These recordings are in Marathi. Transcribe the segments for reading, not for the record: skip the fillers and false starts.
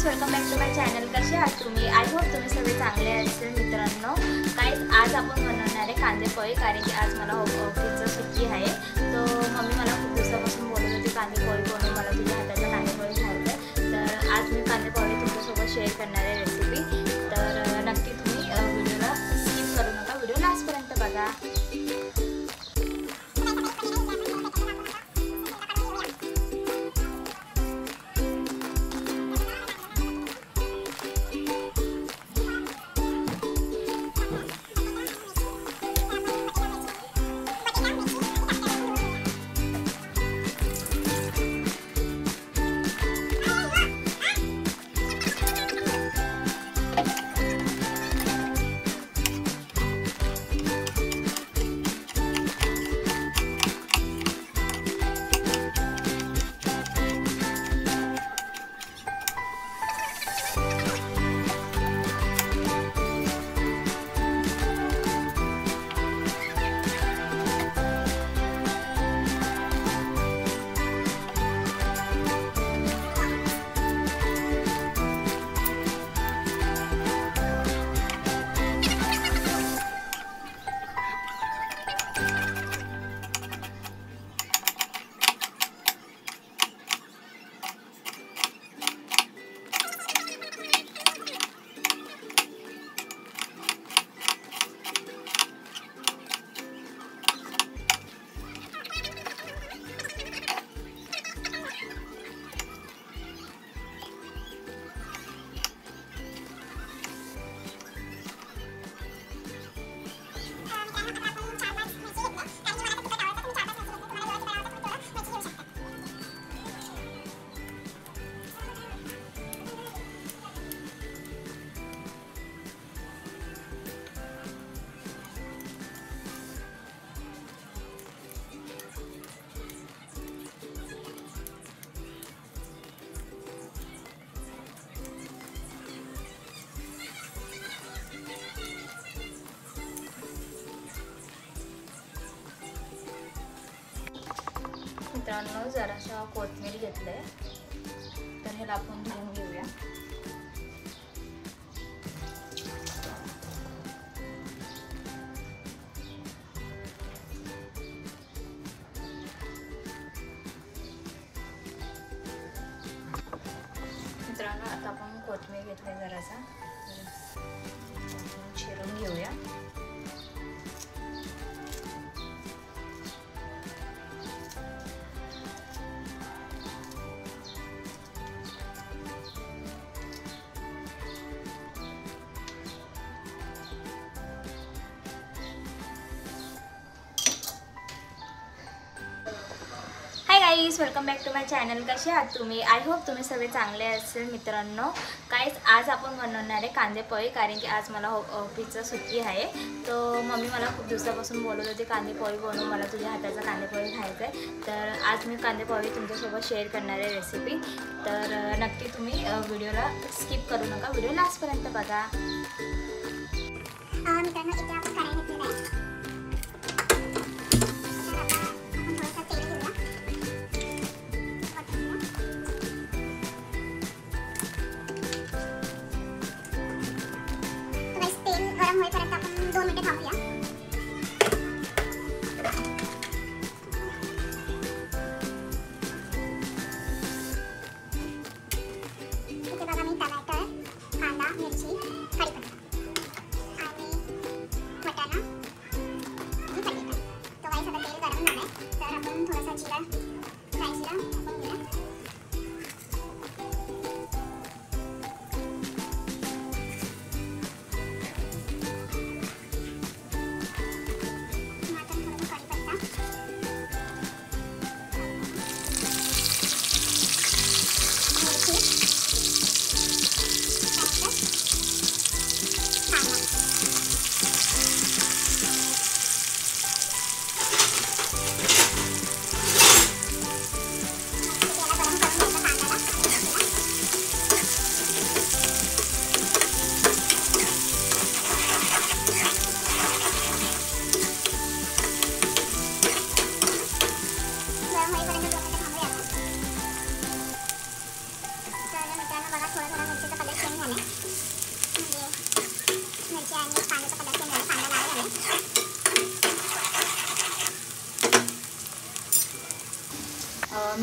Welcome back to my channel. कसे आहात तुम्ही? आय होप तुम्ही सगळे चांगले असेल मित्रांनो। गाईज आज आपण बनवणार आहे कांदे पोहे, कारण की आज मला ऑफिसची सुट्टी आहे। तो मम्मी मला खूप दिवसापासून बोलत होती कांदे पोहे बनव, मला तुझ्या हाताचा कांदे पोहे खायचे। तर आज मी कांदे पोहे तुमच्यासोबत शेअर करणार आहे रेसिपी। तर नक्की तुम्ही व्हिडिओला स्किप करू नका, व्हिडिओ लास्टपर्यंत बघा। मित्रांनो जरासा कोथिंबीर घेतलंय, तर ह्याला आपण धुवून घेऊया। मित्रांनो आता आपण कोथिंबीर घेतलंय, जरासा चिरून घेऊया। Guys welcome back to my channel. कसे आहात तुम्ही? आय होप तुम्ही सगळे चांगले असेल मित्रांनो। गाईज आज आपण बनवणार आहे कांदे पोहे, कारण की आज मला ऑफिसची सुट्टी आहे। तो मम्मी मला खूप दिवसापासून बोलत होती कांदे पोहे बनव, मला तुझ्या हाताचा कांदे पोहे खायचा आहे। तर आज मी कांदे पोहे तुमच्यासोबत शेअर करणार आहे रेसिपी। तर नक्की तुम्ही व्हिडिओला स्किप करू नका, व्हिडिओ लास्टपर्यंत बघा। होईपर्यंत आपण 2 मिनिटे थांबूया। इथे बघा मी टमाटर, कांदा, मिरची, कढीपत्ता आणि वाटाणा आणि कढीपत्ता। तो गाईस आता तेल गरम झालंय, तर आपण थोडासा जिरा, फ्राय जिरा टाकून घेऊया।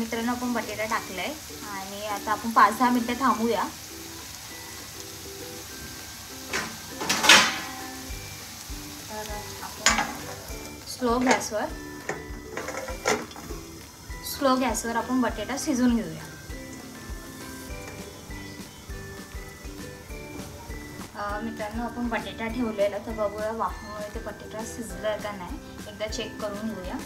मित्रांनो आपण बटाटा टाकलाय आणि आता आपण 5-10 मिनिटं थांबूया. तर आपण स्लो गॅसवर आपण बटाटा शिजवून घेऊया. मित्रांनो आपण बटाटा ठेवलेला तर बघूया वाफेमुळे ते बटाटा शिजलं का नाही, एकदा चेक करून घेऊया.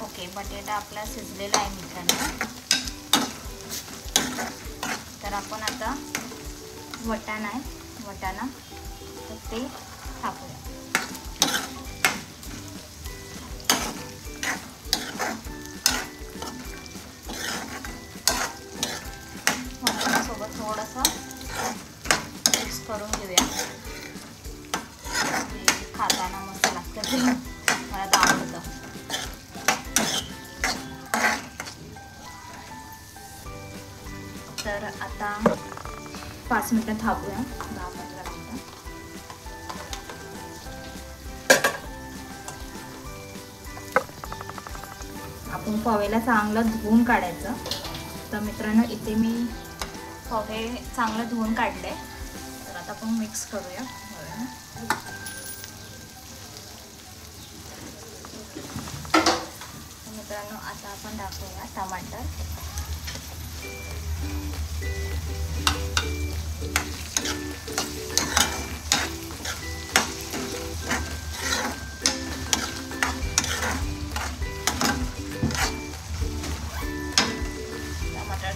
ओके, बटाटा आपला शिजलेला आहे मित्रांनो. तर आपण आता वाटाणा तर ते टाकूया. वाटाण्यासोबत थोडंसं मिक्स करून घेऊया. खाताना मस्त लागतं ते, मला तर आवडतं. तर आता 5 मिनिटं थांबूया, 10-15 मिनिटं. आपण पोहेला चांगलं धुवून काढायचं. तर मित्रांनो इथे मी पोहे चांगलं धुवून काढले. तर आता आपण मिक्स करूया. मित्रांनो आता आपण टाकूया टमाटर.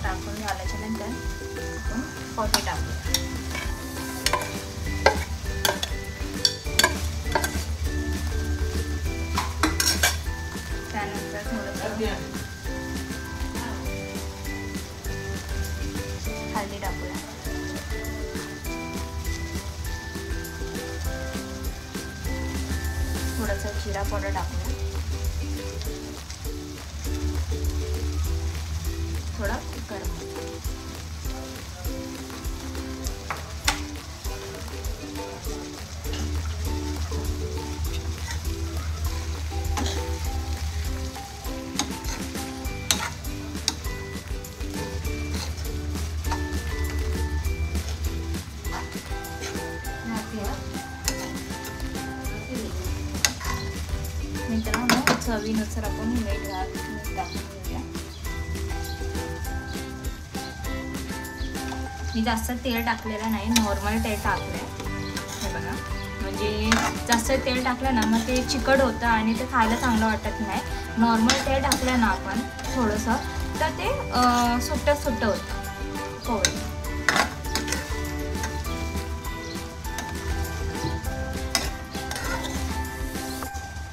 टाकून झाल्याच्या नंतर आपण पोहे टाकूया. त्यानंतर थोडंसं हळदी टाकूया. थोडंसं जिरा पावडर टाकूया. थोडा गरम मित्रांनो चवीनुसार आपण मीठ टाकून घेऊया. मी जास्त तेल टाकलेलं नाही, नॉर्मल तेल टाकलंय. हे बघा, म्हणजे जास्त तेल टाकलं ना मग ते चिकट होतं आणि ते खायला चांगलं वाटत नाही. नॉर्मल तेल टाकलं ना आपण थोडंसं तर ते सुट्ट होतं पोहे.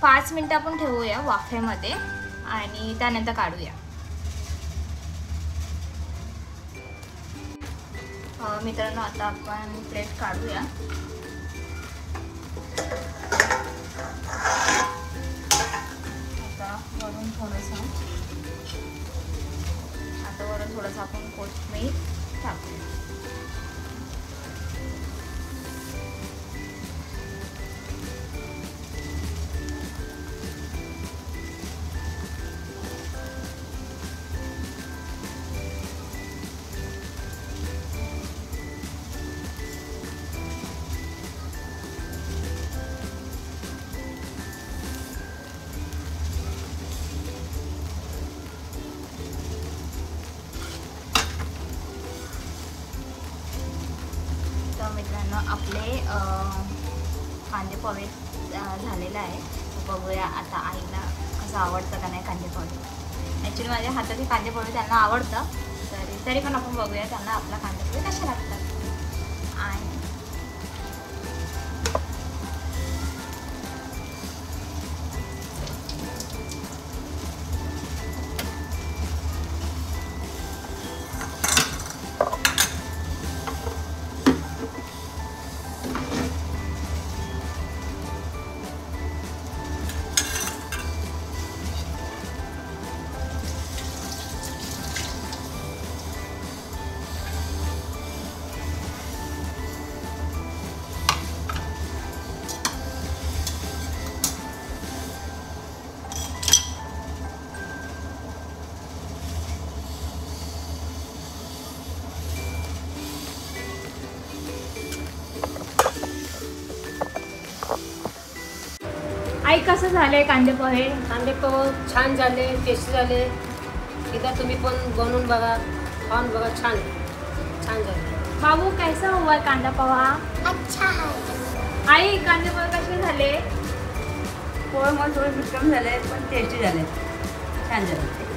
5 मिनिटं आपण ठेवूया वाफेमध्ये आणि त्यानंतर काढूया. मित्रांनो आता आपण प्लेट काढूया. आता वरून थोडंसं आपण कोथिंबीर टाकूया. मित्रांनो आपले कांदे पोहे झालेलं आहे. बघूया आता आईला कसं आवडतं का नाही कांदे पोहे. ॲक्च्युली माझ्या हाताचे कांदे पोहे त्यांना आवडतं, तरी पण आपण बघूया त्यांना आपला कांदे पोहे कसे लागतात. आणि आई कसं झालंय कांदे पोहे? कांदे पोहे छान झाले, टेस्टी झाले. एकदा तुम्ही पण बनवून बघा, खाऊन बघा. छान छान झाले. बाबू कैसा हुआ कांदा पोहा? अच्छा है. आई कांदे पोहे कसे झाले? पोहे मला थोडे विक्रम झाले पण टेस्टी झाले, छान झाले.